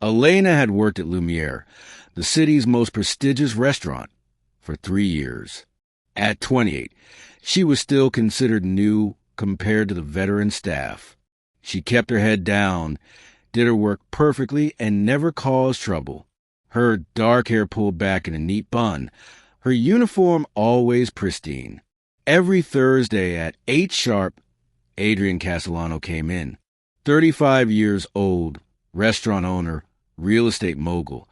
Elena had worked at Lumiere, the city's most prestigious restaurant, for 3 years. At 28, she was still considered new compared to the veteran staff. She kept her head down, did her work perfectly, and never caused trouble. Her dark hair pulled back in a neat bun, her uniform always pristine. Every Thursday at 8 sharp, Adrian Castellano came in. 35 years old, restaurant owner, real estate mogul,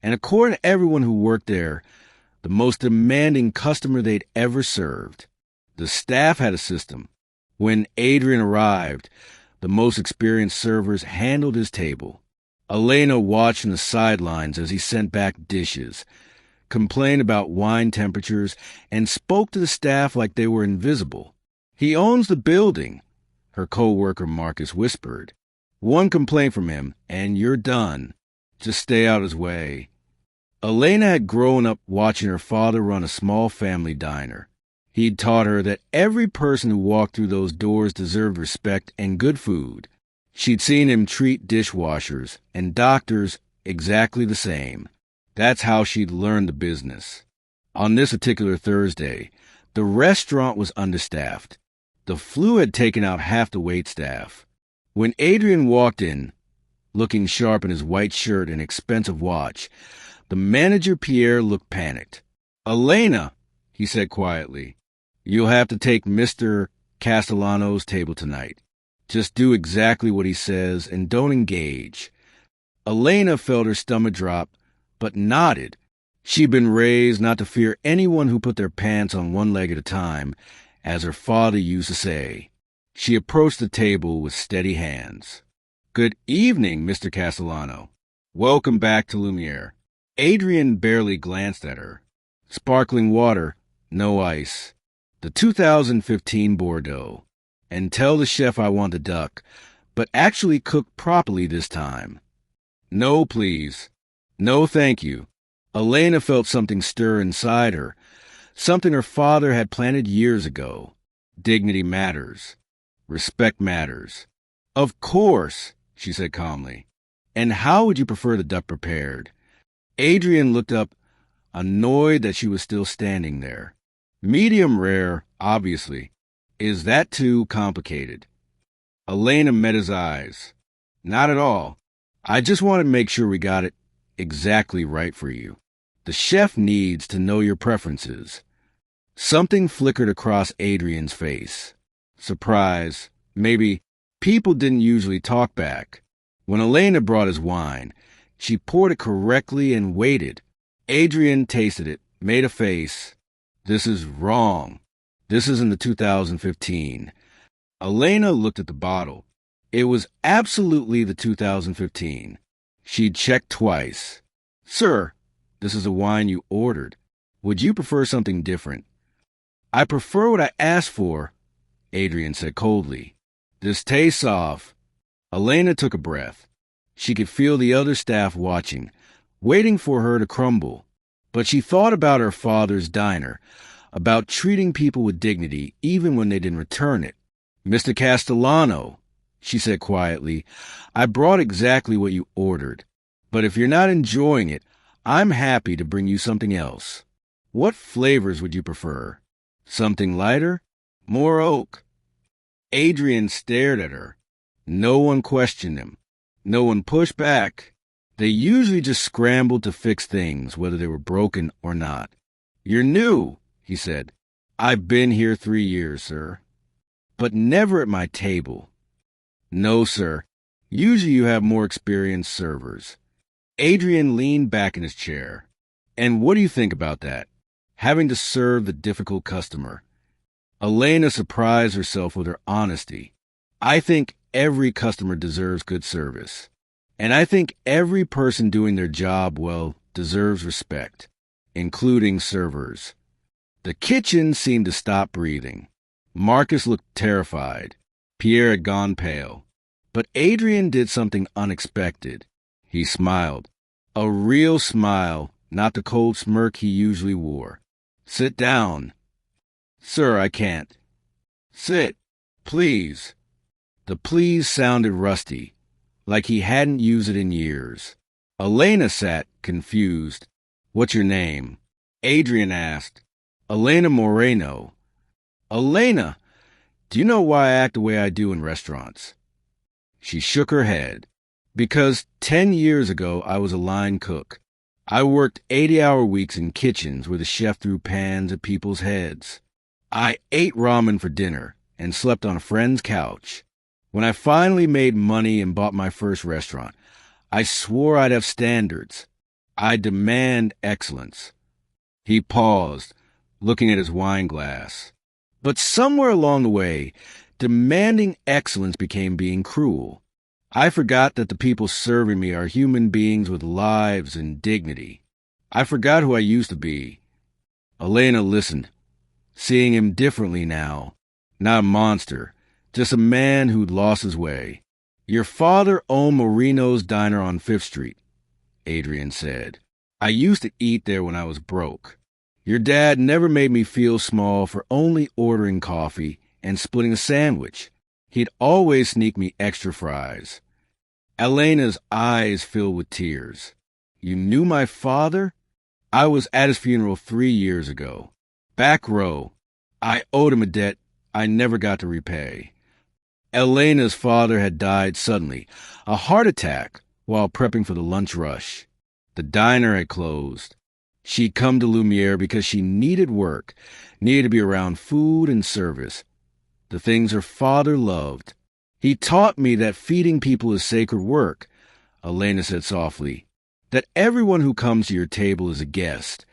and according to everyone who worked there, the most demanding customer they'd ever served. The staff had a system. When Adrian arrived, the most experienced servers handled his table. Elena watched from the sidelines as he sent back dishes, complained about wine temperatures, and spoke to the staff like they were invisible. "He owns the building," her co-worker Marcus whispered. "One complaint from him, and you're done. Just stay out his way." Elena had grown up watching her father run a small family diner. He'd taught her that every person who walked through those doors deserved respect and good food. She'd seen him treat dishwashers and doctors exactly the same. That's how she'd learned the business. On this particular Thursday, the restaurant was understaffed. The flu had taken out half the waitstaff. When Adrian walked in, looking sharp in his white shirt and expensive watch, the manager Pierre looked panicked. "Elena," he said quietly, "you'll have to take Mr. Castellano's table tonight. Just do exactly what he says and don't engage." Elena felt her stomach drop, but nodded. She'd been raised not to fear anyone who put their pants on one leg at a time, as her father used to say. She approached the table with steady hands. "Good evening, Mr. Castellano. Welcome back to Lumiere." Adrian barely glanced at her. Sparkling water, no ice. The 2015 Bordeaux. "And tell the chef I want the duck, but actually cooked properly this time." "No, please." "No, thank you." Elena felt something stir inside her, something her father had planted years ago. Dignity matters. Respect matters. "Of course," she said calmly. "And how would you prefer the duck prepared?" Adrian looked up, annoyed that she was still standing there. "Medium rare, obviously. Is that too complicated?" Elena met his eyes. "Not at all. I just want to make sure we got it exactly right for you. The chef needs to know your preferences." Something flickered across Adrian's face. Surprise. Maybe. People didn't usually talk back. When Elena brought his wine, she poured it correctly and waited. Adrian tasted it, made a face. "This is wrong. This isn't the 2015. Elena looked at the bottle. It was absolutely the 2015. She'd checked twice. "Sir, this is a wine you ordered. Would you prefer something different?" "I prefer what I asked for," Adrian said coldly. "This tastes off." Elena took a breath. She could feel the other staff watching, waiting for her to crumble. But she thought about her father's diner, about treating people with dignity even when they didn't return it. "Mr. Castellano," she said quietly, "I brought exactly what you ordered. But if you're not enjoying it, I'm happy to bring you something else. What flavors would you prefer? Something lighter? More oak?" Adrian stared at her. No one questioned him. No one pushed back. They usually just scrambled to fix things, whether they were broken or not. "You're new," he said. "I've been here 3 years, sir." "But never at my table." "No, sir. Usually you have more experienced servers." Adrian leaned back in his chair. "And what do you think about that? Having to serve the difficult customer?" Elena surprised herself with her honesty. "I think every customer deserves good service. And I think every person doing their job well deserves respect, including servers." The kitchen seemed to stop breathing. Marcus looked terrified. Pierre had gone pale. But Adrian did something unexpected. He smiled. A real smile, not the cold smirk he usually wore. "Sit down." "Sir, I can't." "Sit, please." The please sounded rusty, like he hadn't used it in years. Elena sat, confused. What's your name? Adrian asked. Elena Moreno. Elena, do you know why I act the way I do in restaurants? She shook her head. Because 10 years ago, I was a line cook. I worked 80-hour weeks in kitchens where the chef threw pans at people's heads. I ate ramen for dinner and slept on a friend's couch. When I finally made money and bought my first restaurant, I swore I'd have standards. I demand excellence. He paused, looking at his wine glass. But somewhere along the way, demanding excellence became being cruel. I forgot that the people serving me are human beings with lives and dignity. I forgot who I used to be. Elena listened, seeing him differently now. Not a monster, just a man who'd lost his way. Your father owned Marino's Diner on 5th Street, Adrian said. I used to eat there when I was broke. Your dad never made me feel small for only ordering coffee and splitting a sandwich. He'd always sneak me extra fries. Elena's eyes filled with tears. You knew my father? I was at his funeral 3 years ago. Back row. I owed him a debt I never got to repay. Elena's father had died suddenly, a heart attack, while prepping for the lunch rush. The diner had closed. She'd come to Lumiere because she needed work, needed to be around food and service, the things her father loved. He taught me that feeding people is sacred work, Elena said softly, that everyone who comes to your table is a guest,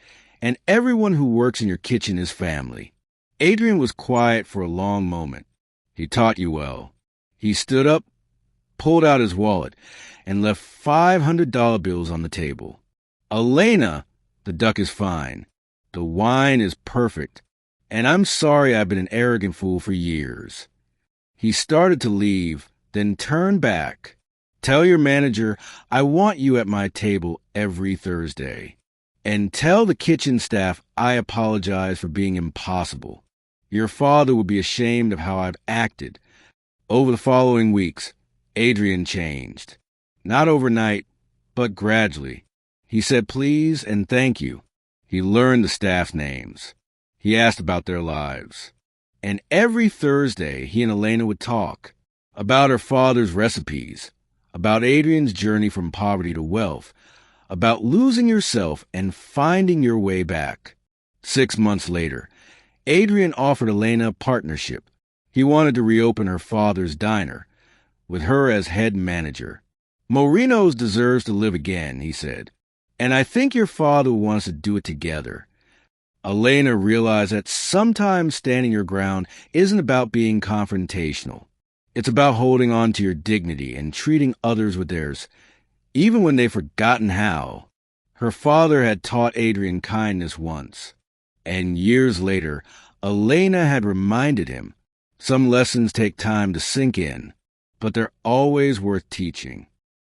and everyone who works in your kitchen is family. Adrian was quiet for a long moment. He taught you well. He stood up, pulled out his wallet, and left $500 bills on the table. Elena, the duck is fine. The wine is perfect. And I'm sorry I've been an arrogant fool for years. He started to leave, then turned back. Tell your manager I want you at my table every Thursday. And tell the kitchen staff I apologize for being impossible. Your father would be ashamed of how I've acted. Over the following weeks, Adrian changed. Not overnight, but gradually. He said please and thank you. He learned the staff's names. He asked about their lives. And every Thursday, he and Elena would talk about her father's recipes, about Adrian's journey from poverty to wealth, about losing yourself and finding your way back. 6 months later, Adrian offered Elena a partnership. He wanted to reopen her father's diner, with her as head manager. Moreno's deserves to live again, he said. And I think your father wants to do it together. Elena realized that sometimes standing your ground isn't about being confrontational. It's about holding on to your dignity and treating others with theirs, even when they've forgotten how. Her father had taught Adrian kindness once, and years later, Elena had reminded him, some lessons take time to sink in, but they're always worth teaching.